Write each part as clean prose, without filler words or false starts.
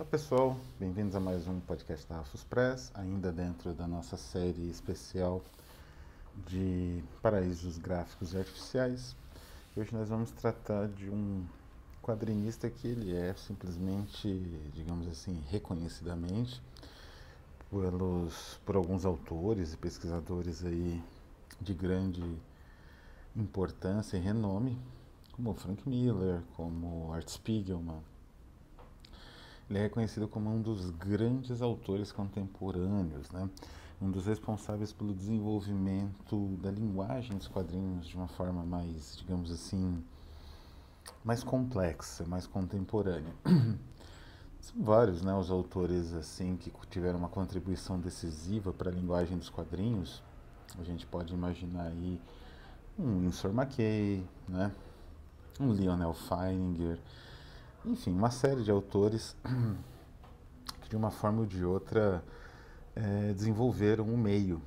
pessoal, bem-vindos a mais um podcast da Rafus Press, ainda dentro da nossa série especial de paraísos gráficos e artificiais. Hoje nós vamos tratar de um quadrinista que ele é simplesmente, digamos assim, reconhecidamente por alguns autores e pesquisadores aí de grande importância e renome, como Frank Miller, como Art Spiegelman. Ele é reconhecido como um dos grandes autores contemporâneos, né? Um dos responsáveis pelo desenvolvimento da linguagem dos quadrinhos de uma forma mais, digamos assim, mais complexa, mais contemporânea. São vários, né, os autores assim que tiveram uma contribuição decisiva para a linguagem dos quadrinhos. A gente pode imaginar aí um Winsor McCay, né? Um Lionel Feininger, enfim, uma série de autores que de uma forma ou de outra desenvolveram o meio.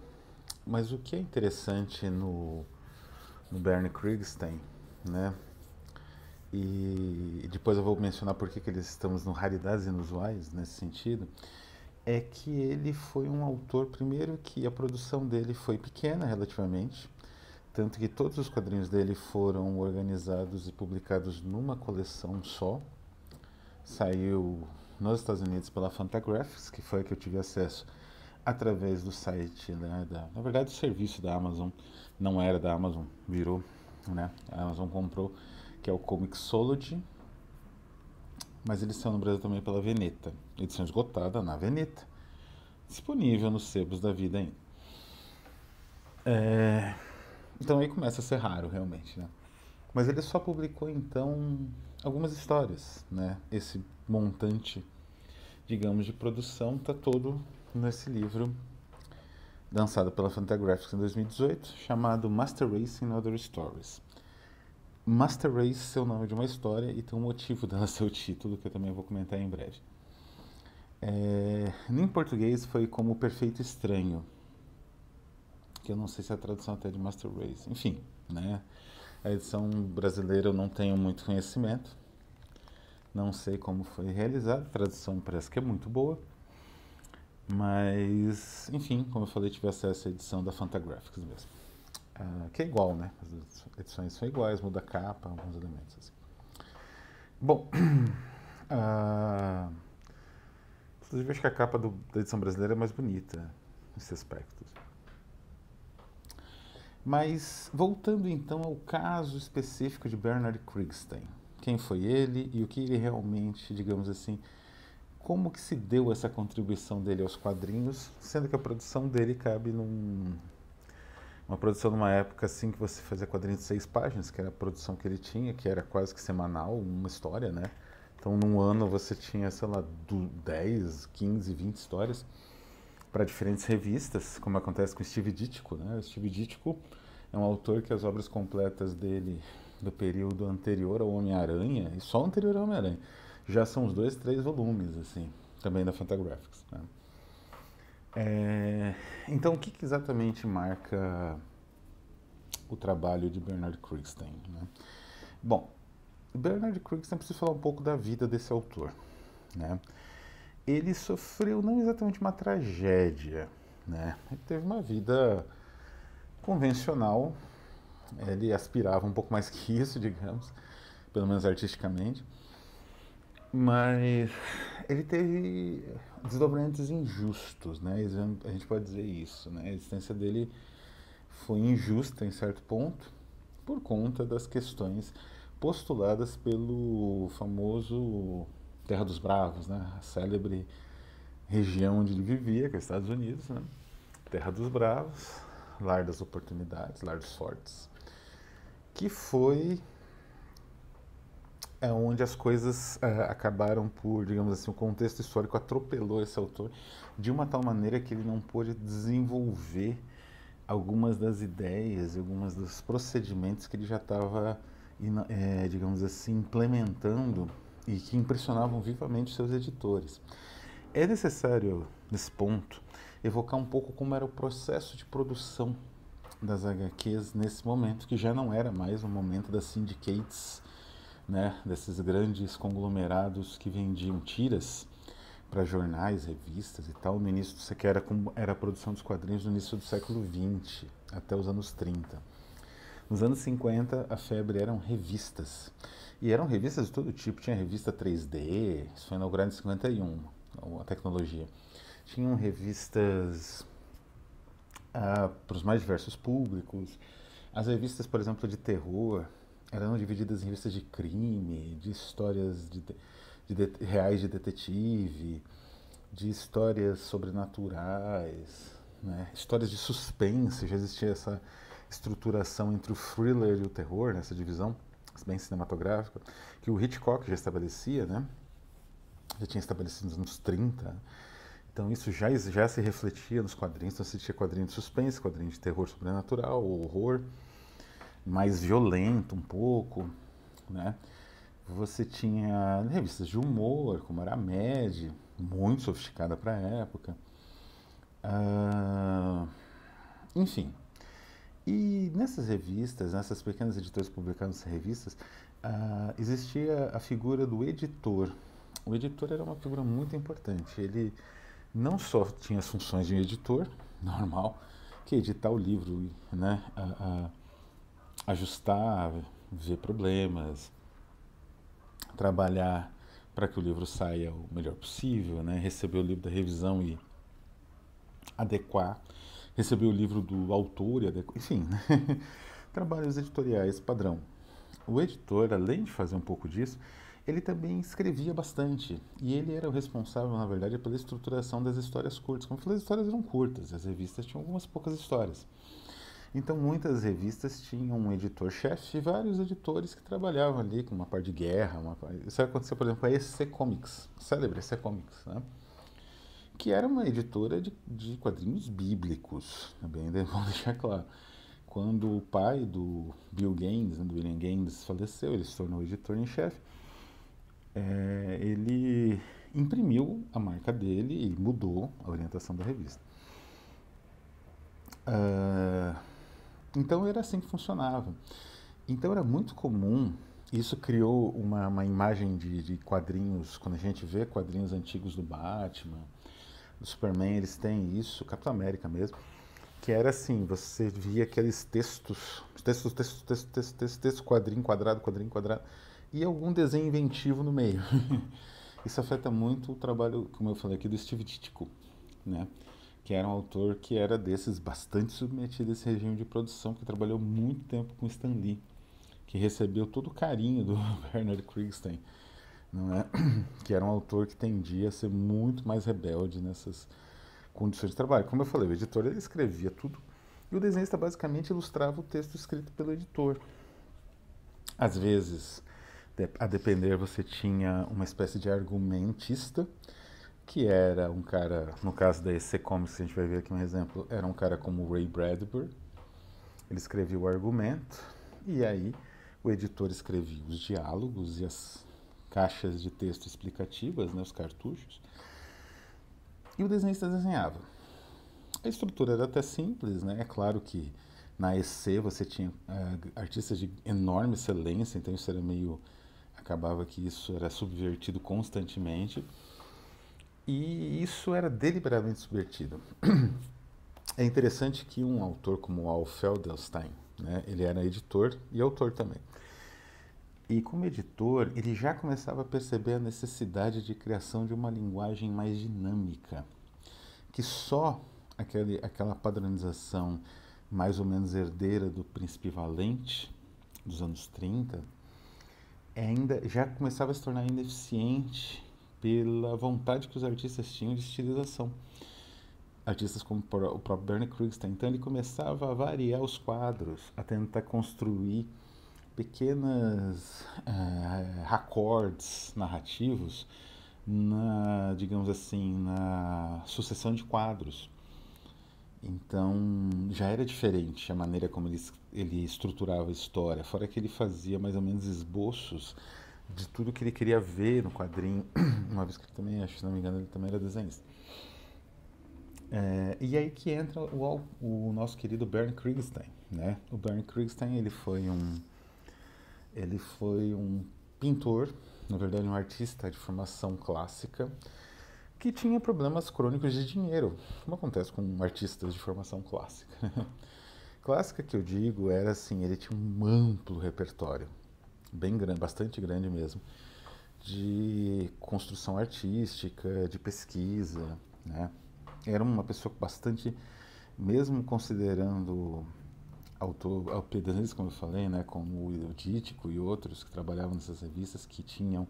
Mas o que é interessante no Bernie Krigstein, né? E depois eu vou mencionar por que eles estamos no raridades inusuais nesse sentido, é que ele foi um autor, primeiro que a produção dele foi pequena relativamente, tanto que todos os quadrinhos dele foram organizados e publicados numa coleção só. Saiu nos Estados Unidos pela Fantagraphics, que foi a que eu tive acesso através do site, né, na verdade o serviço da Amazon, não era da Amazon, virou, né, a Amazon comprou, que é o Comixology, mas eles são no Brasil também pela Veneta, edição esgotada na Veneta, disponível nos sebos da vida ainda. Então aí começa a ser raro realmente, né? Mas ele só publicou então algumas histórias, né? Esse montante, digamos, de produção está todo nesse livro lançado pela Fantagraphics em 2018, chamado Master Race and Other Stories. Master Race é o nome de uma história e tem um motivo dela ser o título, que eu também vou comentar em breve. Em português foi como O Perfeito Estranho, que eu não sei se é a tradução até de Master Race, enfim, né? A edição brasileira eu não tenho muito conhecimento, não sei como foi realizada, a tradução parece que é muito boa, mas, enfim, como eu falei, tive acesso à edição da Fantagraphics mesmo. Que é igual, né? As edições são iguais, muda a capa, alguns elementos assim. Bom, inclusive acho que a capa da edição brasileira é mais bonita nesse aspecto. Mas, voltando então ao caso específico de Bernard Krigstein. Quem foi ele e o que ele realmente, digamos assim, como que se deu essa contribuição dele aos quadrinhos, sendo que a produção dele cabe uma produção numa época assim que você fazia quadrinhos de 6 páginas, que era a produção que ele tinha, que era quase que semanal, uma história, né? Então, num ano você tinha, sei lá, 10, 15, 20 histórias para diferentes revistas, como acontece com o Steve Ditko, né? O Steve Ditko é um autor que as obras completas dele do período anterior ao Homem-Aranha, e só anterior ao Homem-Aranha, já são uns 2, 3 volumes, assim, também da Fantagraphics, né? Então, o que exatamente marca o trabalho de Bernard Krigstein, né? Bom, Bernard Krigstein, preciso falar um pouco da vida desse autor, né? Ele sofreu não exatamente uma tragédia, né? Ele teve uma vida convencional, ele aspirava um pouco mais que isso, digamos, pelo menos artisticamente, mas ele teve desdobramentos injustos, né? A gente pode dizer isso, né? A existência dele foi injusta em certo ponto por conta das questões postuladas pelo famoso Terra dos Bravos, né? A célebre região onde ele vivia, que é os Estados Unidos, né? Terra dos Bravos, lar das oportunidades, lar dos fortes, que foi onde as coisas acabaram por, digamos assim, o contexto histórico atropelou esse autor de uma tal maneira que ele não pôde desenvolver algumas das ideias, algumas dos procedimentos que ele já estava, digamos assim, implementando e que impressionavam vivamente seus editores. É necessário, nesse ponto, evocar um pouco como era o processo de produção das HQs nesse momento, que já não era mais o momento das syndicates, né, desses grandes conglomerados que vendiam tiras, para jornais, revistas e tal, no início, você que era como era a produção dos quadrinhos no início do século XX, até os anos 30. Nos anos 50, a febre eram revistas. E eram revistas de todo tipo. Tinha revista 3D, isso foi inaugurado em 51, a tecnologia. Tinham revistas para os mais diversos públicos. As revistas, por exemplo, de terror, eram divididas em revistas de crime, de histórias reais de detetive, de histórias sobrenaturais, né? Histórias de suspense. Já existia essa estruturação entre o thriller e o terror, nessa divisão bem cinematográfica, que o Hitchcock já estabelecia, né? Já tinha estabelecido nos anos 30. Então isso já se refletia nos quadrinhos. Então você tinha quadrinho de suspense, quadrinho de terror sobrenatural, horror, mais violento um pouco, né? Você tinha revistas de humor, como era a Mad, muito sofisticada para a época. Enfim. E nessas revistas, nessas pequenas editoras que publicavam essas revistas, existia a figura do editor. O editor era uma figura muito importante. Ele não só tinha as funções de um editor, normal, que é editar o livro, né, ajustar, ver problemas, trabalhar para que o livro saia o melhor possível, né, receber o livro da revisão e adequar, receber o livro do autor e adequar, enfim, né, trabalhos editoriais padrão. O editor, além de fazer um pouco disso, ele também escrevia bastante. E ele era o responsável, na verdade, pela estruturação das histórias curtas. Como eu falei, as histórias eram curtas, as revistas tinham algumas poucas histórias. Então, muitas revistas tinham um editor-chefe e vários editores que trabalhavam ali com uma parte de guerra. Isso aconteceu, por exemplo, com a EC Comics, a célebre EC Comics, né? Que era uma editora de quadrinhos bíblicos, também vamos deixar claro. Quando o pai do Bill Gaines, do William Gaines, faleceu, ele se tornou editor em chefe, ele imprimiu a marca dele e mudou a orientação da revista. Então era assim que funcionava. Então era muito comum, isso criou uma imagem de quadrinhos, quando a gente vê quadrinhos antigos do Batman, do Superman, eles têm isso, Capitão América mesmo, que era assim, você via aqueles textos, quadrinho quadrado, e algum desenho inventivo no meio. Isso afeta muito o trabalho, como eu falei aqui, do Steve Ditko, né? Que era um autor que era desses bastante submetido a esse regime de produção, que trabalhou muito tempo com Stan Lee, que recebeu todo o carinho do Bernard Krigstein, não é? Que era um autor que tendia a ser muito mais rebelde nessas condições de trabalho. Como eu falei, o editor ele escrevia tudo e o desenhista basicamente ilustrava o texto escrito pelo editor. Às vezes, a depender, você tinha uma espécie de argumentista, que era um cara, no caso da EC Comics, a gente vai ver aqui um exemplo, era um cara como o Ray Bradbury. Ele escrevia o argumento e aí o editor escrevia os diálogos e as caixas de texto explicativas, né, os cartuchos, e o desenhista desenhava. A estrutura era até simples, né? É claro que na EC você tinha artistas de enorme excelência, então isso era meio... acabava que isso era subvertido constantemente, e isso era deliberadamente subvertido. É interessante que um autor como Al Feldstein, né, ele era editor e autor também. E como editor, ele já começava a perceber a necessidade de criação de uma linguagem mais dinâmica, que só aquela padronização mais ou menos herdeira do Príncipe Valente dos anos 30 ainda já começava a se tornar ineficiente pela vontade que os artistas tinham de estilização. Artistas como o próprio Bernie Krigstein. Então ele começava a variar os quadros, a tentar construir pequenas raccords narrativos digamos assim, na sucessão de quadros. Então já era diferente a maneira como ele estruturava a história, fora que ele fazia mais ou menos esboços de tudo que ele queria ver no quadrinho, uma vez que ele também, acho, se não me engano, ele também era desenhista. E aí que entra o nosso querido Bernie Krigstein, né? O Bernie Krigstein, ele foi um pintor, na verdade um artista de formação clássica, que tinha problemas crônicos de dinheiro, como acontece com artistas de formação clássica. Clássica que eu digo era assim, ele tinha um amplo repertório, bem grande, bastante grande mesmo, de construção artística, de pesquisa, né? Era uma pessoa bastante, mesmo considerando autores, como eu falei, né, como o Dítico e outros que trabalhavam nessas revistas que tinham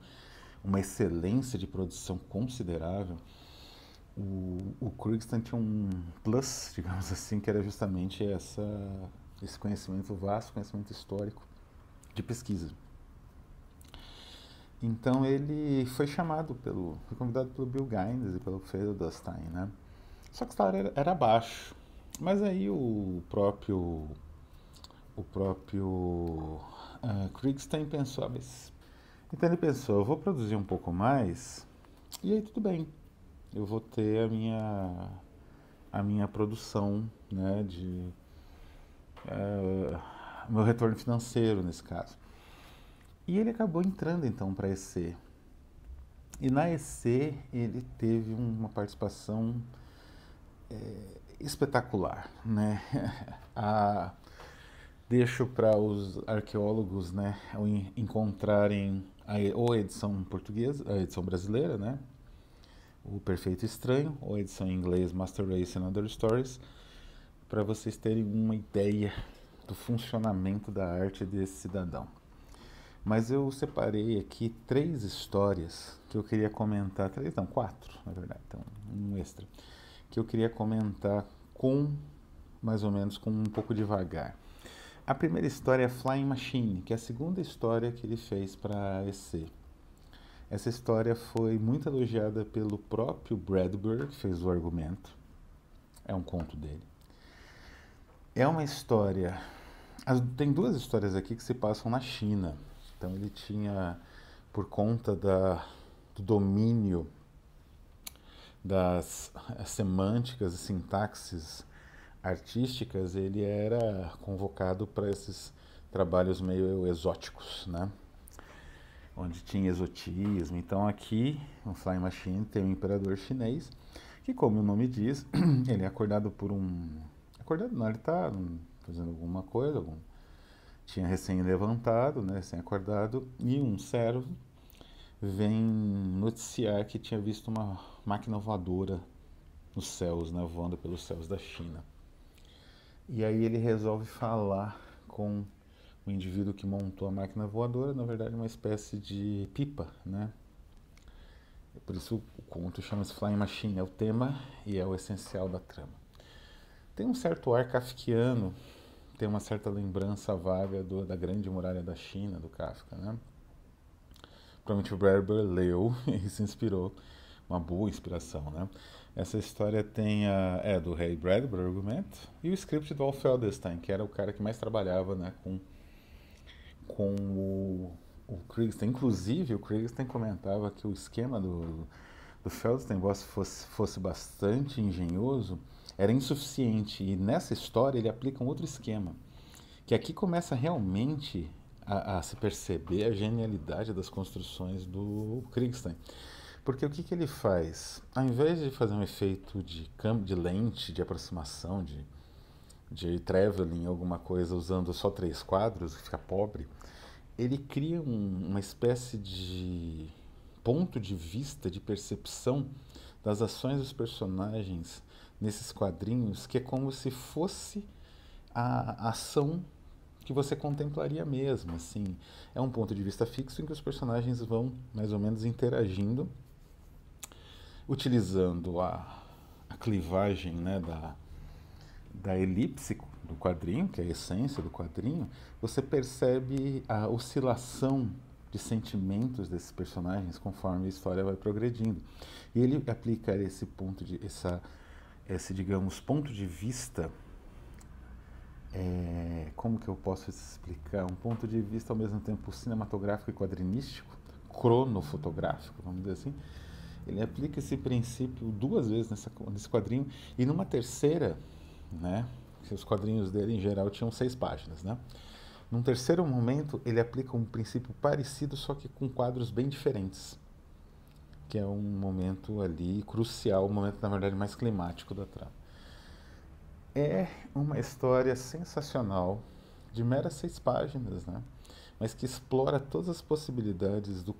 uma excelência de produção considerável, o Krugstein tinha um plus, digamos assim, que era justamente esse conhecimento vasto, conhecimento histórico de pesquisa. Então ele foi foi convidado pelo Bill Gaines e pelo Feldstein, né? Só que o salário era baixo. Mas aí o próprio Krugstein pensou, então ele pensou, eu vou produzir um pouco mais e aí tudo bem, eu vou ter a minha produção, né, meu retorno financeiro nesse caso. E ele acabou entrando então para a EC. E na EC ele teve uma participação espetacular, né? Deixo para os arqueólogos, né, encontrarem ou a edição portuguesa, a edição brasileira, né, O Perfeito Estranho, ou a edição em inglês Master Race and Other Stories, para vocês terem uma ideia do funcionamento da arte desse cidadão. Mas eu separei aqui 3 histórias que eu queria comentar, 3 não, 4 na verdade, então um extra, que eu queria comentar mais ou menos com um pouco devagar. A primeira história é Flying Machine, que é a segunda história que ele fez para a EC. Essa história foi muito elogiada pelo próprio Bradbury, que fez o argumento. É um conto dele. É uma história... Tem 2 histórias aqui que se passam na China. Então ele tinha, por conta do domínio das semânticas e sintaxes artísticas, ele era convocado para esses trabalhos meio exóticos, né? Onde tinha exotismo. Então aqui, no Flying Machine, tem um imperador chinês, que, como o nome diz, ele é acordado por um... Acordado não, ele está fazendo alguma coisa, tinha recém-levantado, né, recém-acordado, e um servo vem noticiar que tinha visto uma máquina voadora nos céus, né, voando pelos céus da China. E aí ele resolve falar com o indivíduo que montou a máquina voadora, na verdade uma espécie de pipa, né? Por isso o conto chama-se Flying Machine, é o tema e é o essencial da trama. Tem um certo ar kafkiano, tem uma certa lembrança vaga da Grande Muralha da China, do Kafka, né? Provavelmente o Bradbury leu e se inspirou, uma boa inspiração, né? Essa história é do Ray Bradbury, argumento, e o script do Al Feldstein, que era o cara que mais trabalhava, né, com o Krugstein. Inclusive, o Krugstein comentava que o esquema do Feldstein, embora fosse bastante engenhoso, era insuficiente. E nessa história ele aplica um outro esquema, que aqui começa realmente a se perceber a genialidade das construções do Krugstein. Porque o que ele faz? Ao invés de fazer um efeito de lente, de aproximação, de traveling, alguma coisa usando só 3 quadros, que fica pobre, ele cria uma espécie de ponto de vista, de percepção das ações dos personagens nesses quadrinhos, que é como se fosse a ação que você contemplaria mesmo, assim. É um ponto de vista fixo em que os personagens vão mais ou menos interagindo, utilizando a clivagem, né, da elipse do quadrinho, que é a essência do quadrinho. Você percebe a oscilação de sentimentos desses personagens conforme a história vai progredindo. E ele aplica esse, digamos, ponto de vista, como que eu posso explicar? Um ponto de vista ao mesmo tempo cinematográfico e quadrinístico, cronofotográfico, vamos dizer assim. Ele aplica esse princípio 2 vezes nesse quadrinho, e numa terceira, né, que os quadrinhos dele em geral tinham 6 páginas, né? Num terceiro momento ele aplica um princípio parecido, só que com quadros bem diferentes, que é um momento ali crucial, um momento, na verdade, mais climático da trama. É uma história sensacional, de meras 6 páginas, né? Mas que explora todas as possibilidades do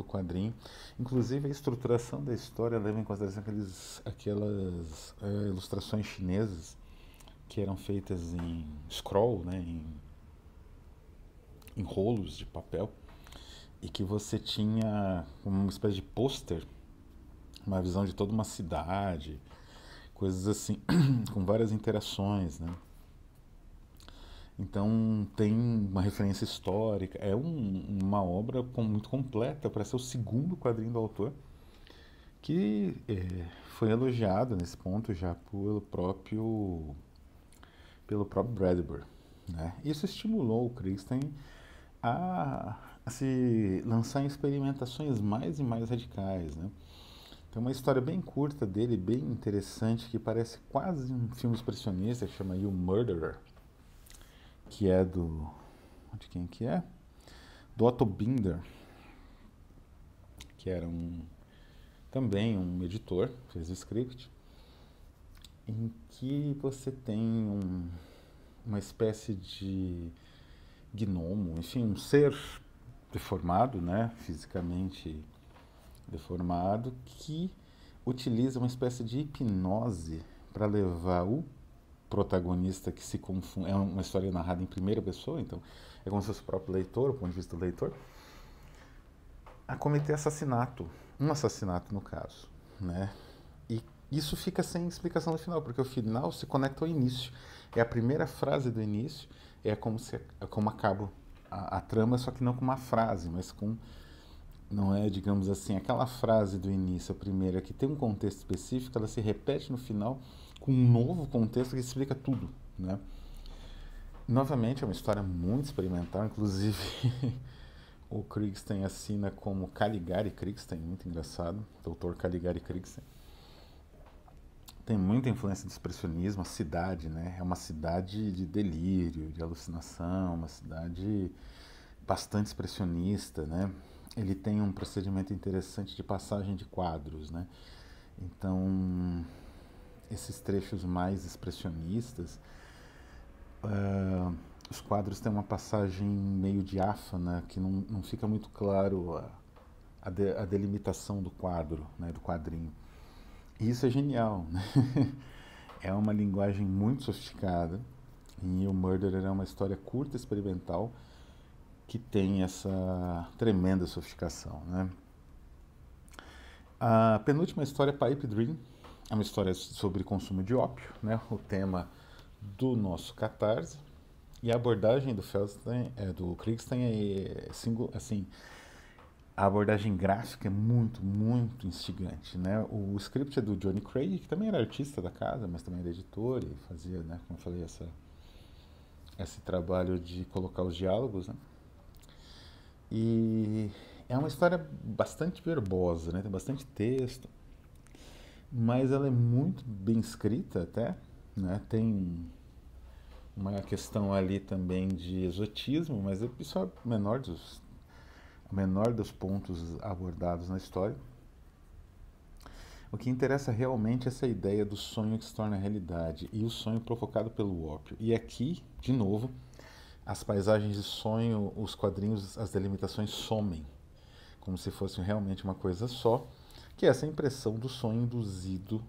quadrinho. Inclusive a estruturação da história leva em consideração aquelas ilustrações chinesas que eram feitas em scroll, né? Em rolos de papel, e que você tinha uma espécie de pôster, uma visão de toda uma cidade, coisas assim, com várias interações, né? Então tem uma referência histórica, é uma obra muito completa para ser o segundo quadrinho do autor, que foi elogiado nesse ponto já pelo próprio Bradbury, né? Isso estimulou o Kristen a se lançar em experimentações mais e mais radicais, né? Tem uma história bem curta dele, bem interessante, que parece quase um filme expressionista, que chama You Murderer, que é de quem que é? Do Otto Binder, que era também um editor, fez o script, em que você tem uma espécie de gnomo, enfim, um ser deformado, né, fisicamente deformado, que utiliza uma espécie de hipnose para levar o protagonista, que se confunde, é uma história narrada em primeira pessoa, então é como se fosse o próprio leitor, o ponto de vista do leitor, a cometer assassinato, um assassinato no caso, né? E isso fica sem explicação no final, porque o final se conecta ao início. É a primeira frase do início, como acaba a trama, só que não com uma frase, mas com, não é, digamos assim, aquela frase do início, a primeira, que tem um contexto específico, ela se repete no final com um novo contexto que explica tudo, né? Novamente, é uma história muito experimental, inclusive o Kristen assina como Caligari Kristen, muito engraçado, Dr. Caligari Kristen. Tem muita influência do expressionismo, a cidade, né? É uma cidade de delírio, de alucinação, uma cidade bastante expressionista, né? Ele tem um procedimento interessante de passagem de quadros, né? Então, esses trechos mais expressionistas, os quadros têm uma passagem meio diáfana, que não fica muito claro a delimitação do quadro, né, do quadrinho. E isso é genial, né? É uma linguagem muito sofisticada, e o Murderer é uma história curta, experimental, que tem essa tremenda sofisticação, né? A penúltima história, Pipe Dream, é uma história sobre consumo de ópio, né? O tema do nosso Catarse. E a abordagem do Kristen é assim, a abordagem gráfica é muito, muito instigante, né? O script é do Johnny Craig, que também era artista da casa, mas também era editor e fazia, né, como eu falei, esse trabalho de colocar os diálogos, né? E é uma história bastante verbosa, né? Tem bastante texto, mas ela é muito bem escrita até, né? Tem uma questão ali também de exotismo, mas isso é o menor dos pontos abordados na história. O que interessa realmente é essa ideia do sonho que se torna realidade e o sonho provocado pelo ópio. E aqui, de novo, as paisagens de sonho, os quadrinhos, as delimitações somem, como se fosse realmente uma coisa só, que é essa impressão do sonho induzido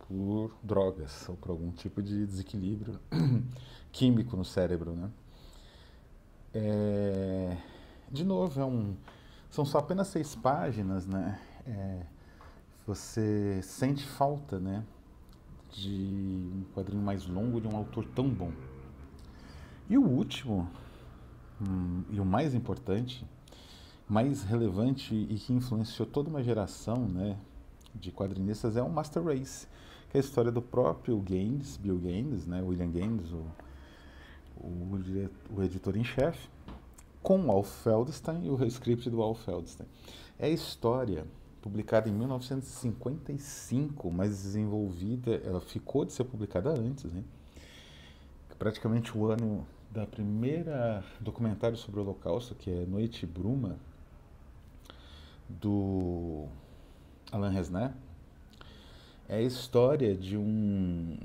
por drogas ou por algum tipo de desequilíbrio químico no cérebro, né? De novo, são só apenas 6 páginas, né? Você sente falta, né, de um quadrinho mais longo de um autor tão bom. E o último, e o mais importante, mais relevante e que influenciou toda uma geração, né, de quadrinistas é o Master Race, que é a história do próprio Bill Gaines, né, William Gaines, o editor em chefe, com o Al Feldstein e o script do Al Feldstein. É a história publicada em 1955, mas desenvolvida, ela ficou de ser publicada antes, né? Praticamente o ano da primeira documentário sobre o Holocausto, que é Noite e Bruma, do Alain Resnais, é a história de um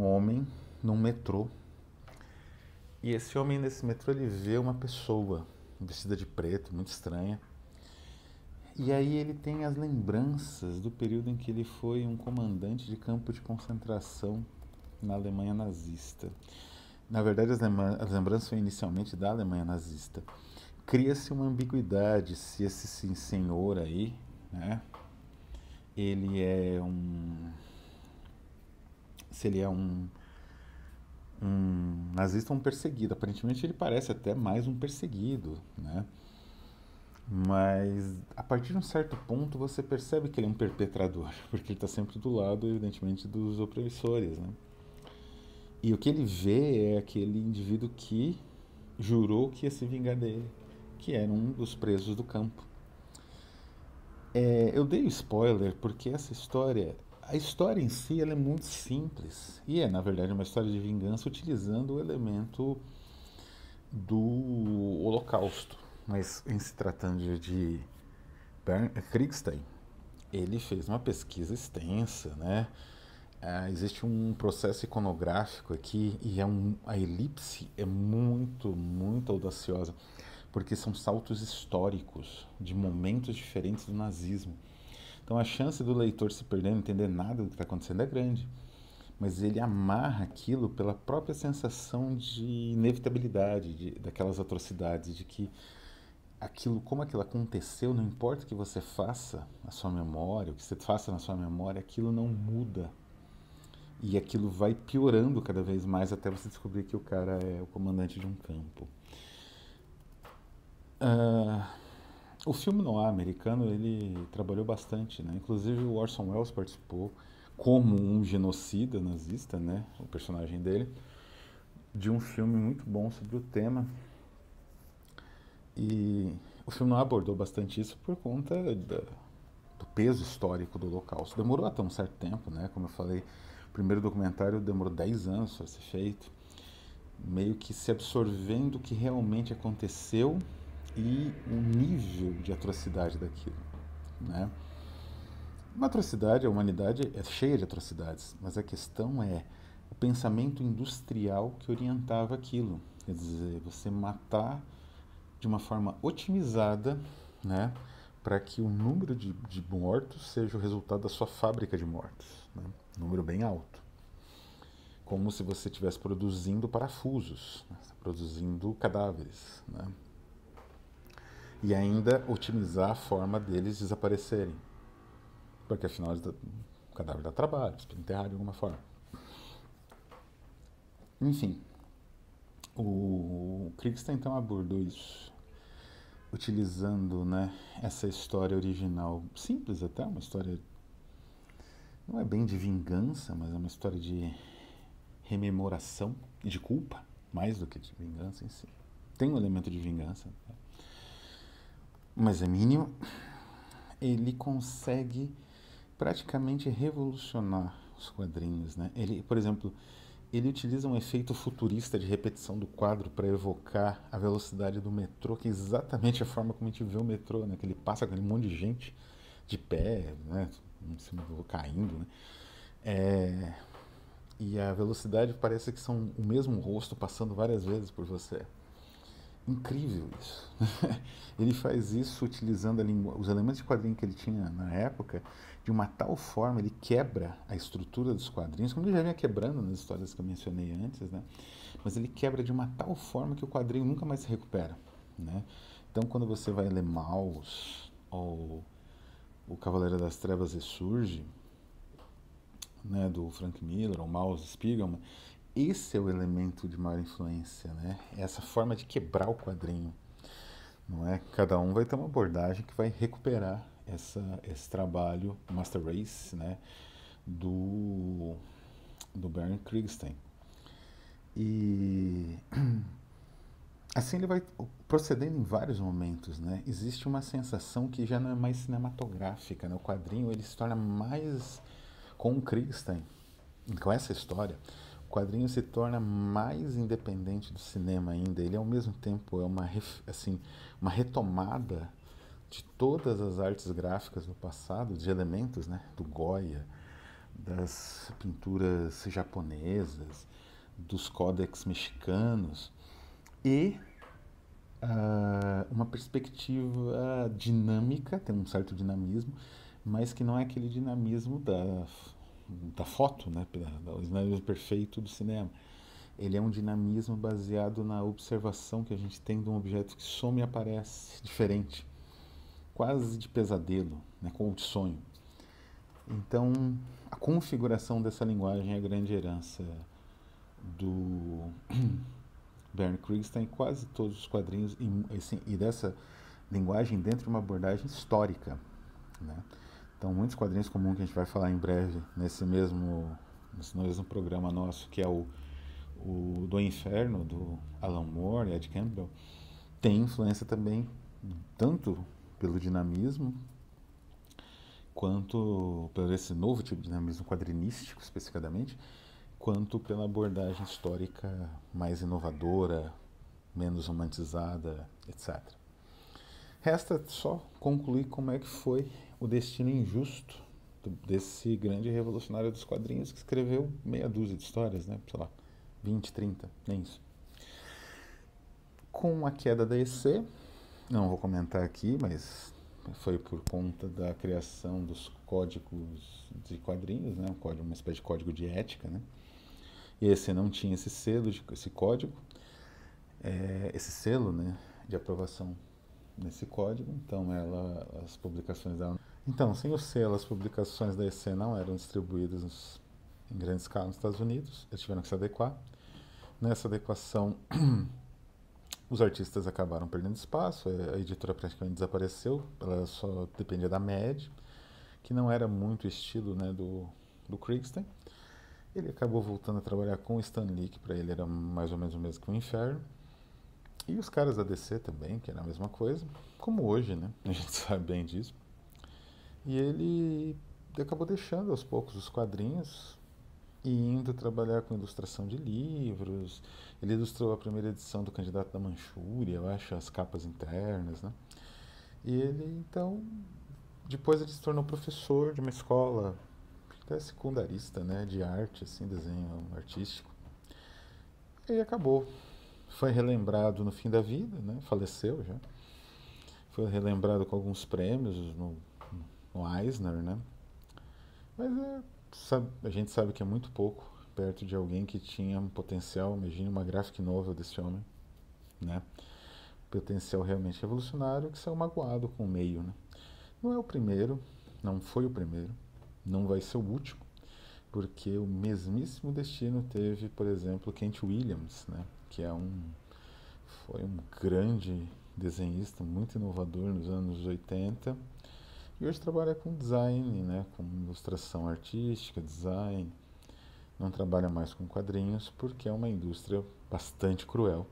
homem num metrô. E esse homem nesse metrô ele vê uma pessoa vestida de preto, muito estranha. E aí ele tem as lembranças do período em que ele foi um comandante de campo de concentração na Alemanha nazista. Na verdade, as lembranças são inicialmente da Alemanha nazista. Cria-se uma ambiguidade se esse senhor aí, né, ele é um, se ele é um nazista ou um perseguido. Aparentemente ele parece até mais um perseguido, né? Mas a partir de um certo ponto você percebe que ele é um perpetrador, porque ele está sempre do lado, evidentemente, dos opressores, né? E o que ele vê é aquele indivíduo que jurou que ia se vingar dele, que era um dos presos do campo. Eu dei o spoiler porque a história em si ela é muito simples. E é, na verdade, uma história de vingança utilizando o elemento do Holocausto. Mas em se tratando de Bernd Krigstein, ele fez uma pesquisa extensa, né? Existe um processo iconográfico aqui e a elipse é muito audaciosa, porque são saltos históricos de momentos diferentes do nazismo. Então a chance do leitor se perder, não entender nada do que está acontecendo é grande. Mas ele amarra aquilo pela própria sensação de inevitabilidade daquelas atrocidades, de que como aquilo aconteceu, não importa o que você faça na sua memória, o que você faça na sua memória, aquilo não muda. E aquilo vai piorando cada vez mais até você descobrir que o cara é o comandante de um campo. Ah, o filme noir americano, ele trabalhou bastante, né? Inclusive o Orson Welles participou como um genocida nazista, né? O personagem dele, de um filme muito bom sobre o tema. E o filme não abordou bastante isso por conta do peso histórico do Holocausto. Demorou até um certo tempo, né? Como eu falei, o primeiro documentário demorou 10 anos para ser feito, meio que se absorvendo o que realmente aconteceu e o nível de atrocidade daquilo, né? Uma atrocidade, a humanidade é cheia de atrocidades, mas a questão é o pensamento industrial que orientava aquilo. Quer dizer, você matar de uma forma otimizada, né, para que o número de mortos seja o resultado da sua fábrica de mortos, né? Um número bem alto. Como se você estivesse produzindo parafusos, né? Produzindo cadáveres, né? E ainda otimizar a forma deles desaparecerem. Porque afinal o cadáver dá trabalho, você precisa enterrar de alguma forma. Enfim, o Krigstein então abordou isso, utilizando, né, essa história original, simples até, uma história, não é bem de vingança, mas é uma história de rememoração e de culpa, mais do que de vingança em si. Tem um elemento de vingança, né? Mas é mínimo. Ele consegue praticamente revolucionar os quadrinhos, né? Ele, por exemplo, ele utiliza um efeito futurista de repetição do quadro para evocar a velocidade do metrô, que é exatamente a forma como a gente vê o metrô, né? Que ele passa com aquele monte de gente de pé, né? Em cima caindo, né? E a velocidade parece que são o mesmo rosto passando várias vezes por você. Incrível isso. Ele faz isso utilizando os elementos de quadrinho que ele tinha na época de uma tal forma, ele quebra a estrutura dos quadrinhos, como ele já vinha quebrando nas histórias que eu mencionei antes, né? Mas ele quebra de uma tal forma que o quadrinho nunca mais se recupera, né? Então, quando você vai ler Maus ou O Cavaleiro das Trevas Ressurge, né, do Frank Miller, ou Maus Spiegelman, esse é o elemento de maior influência, né? É essa forma de quebrar o quadrinho, não é? Cada um vai ter uma abordagem que vai recuperar esse trabalho, Master Race, né? Do, do Bernd Krigstein. E assim ele vai procedendo em vários momentos, né? Existe uma sensação que já não é mais cinematográfica, né? O quadrinho ele se torna mais, com o Krigstein, com essa história, o quadrinho se torna mais independente do cinema ainda. Ele ao mesmo tempo é uma retomada de todas as artes gráficas do passado, de elementos, né, do Goya, das pinturas japonesas, dos códex mexicanos e uma perspectiva dinâmica, tem um certo dinamismo, mas que não é aquele dinamismo da foto, né, o dinamismo perfeito do cinema. Ele é um dinamismo baseado na observação que a gente tem de um objeto que some e aparece diferente, quase de pesadelo, né, como de sonho. Então, a configuração dessa linguagem é a grande herança do Bernd Krigstein em quase todos os quadrinhos e, assim, e dessa linguagem dentro de uma abordagem histórica, né? Então, muitos quadrinhos comuns que a gente vai falar em breve nesse mesmo programa nosso, que é o do Inferno, do Alan Moore e Ed Campbell, tem influência também tanto pelo dinamismo quanto por esse novo tipo de dinamismo quadrinístico, especificadamente, quanto pela abordagem histórica mais inovadora, menos romantizada, etc. Resta só concluir como é que foi o destino injusto desse grande revolucionário dos quadrinhos que escreveu meia dúzia de histórias, né? Sei lá, 20, 30, nem isso. Com a queda da EC, não vou comentar aqui, mas foi por conta da criação dos códigos de quadrinhos, né? Uma espécie de código de ética, né? E esse não tinha esse selo, esse código, esse selo, né, de aprovação nesse código. Então, as publicações dela. Então, sem o selo, as publicações da EC não eram distribuídas em grande escala nos Estados Unidos. Eles tiveram que se adequar. Nessa adequação, os artistas acabaram perdendo espaço. A editora praticamente desapareceu. Ela só dependia da Mad, que não era muito o estilo, né, do Krigstein. Ele acabou voltando a trabalhar com o Stan Lee, que para ele era mais ou menos o mesmo que o Inferno. E os caras da DC também, que era a mesma coisa, como hoje, né? A gente sabe bem disso. E ele acabou deixando aos poucos os quadrinhos e indo trabalhar com ilustração de livros. Ele ilustrou a primeira edição do Candidato da Manchúria, eu acho, as capas internas, né? E ele, então, depois ele se tornou professor de uma escola até secundarista, né, de arte, assim, desenho artístico. E acabou. Foi relembrado no fim da vida, né, faleceu já. Foi relembrado com alguns prêmios no Eisner, né. Mas a gente sabe que é muito pouco perto de alguém que tinha um potencial. Imagine uma graphic novel desse homem, né. Potencial realmente revolucionário, que saiu magoado com o meio, né. Não é o primeiro, não foi o primeiro, não vai ser o último, porque o mesmíssimo destino teve, por exemplo, Kent Williams, né, que foi um grande desenhista, muito inovador nos anos 80, e hoje trabalha com design, né, com ilustração artística, design, não trabalha mais com quadrinhos, porque é uma indústria bastante cruel.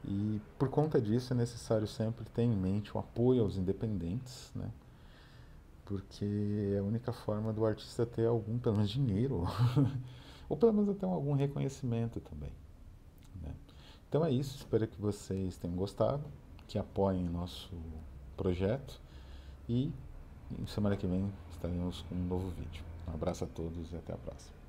E por conta disso é necessário sempre ter em mente o apoio aos independentes, né, porque é a única forma do artista ter algum, pelo menos, dinheiro, ou pelo menos até algum reconhecimento também, né? Então é isso, espero que vocês tenham gostado, que apoiem nosso projeto e semana que vem estaremos com um novo vídeo. Um abraço a todos e até a próxima.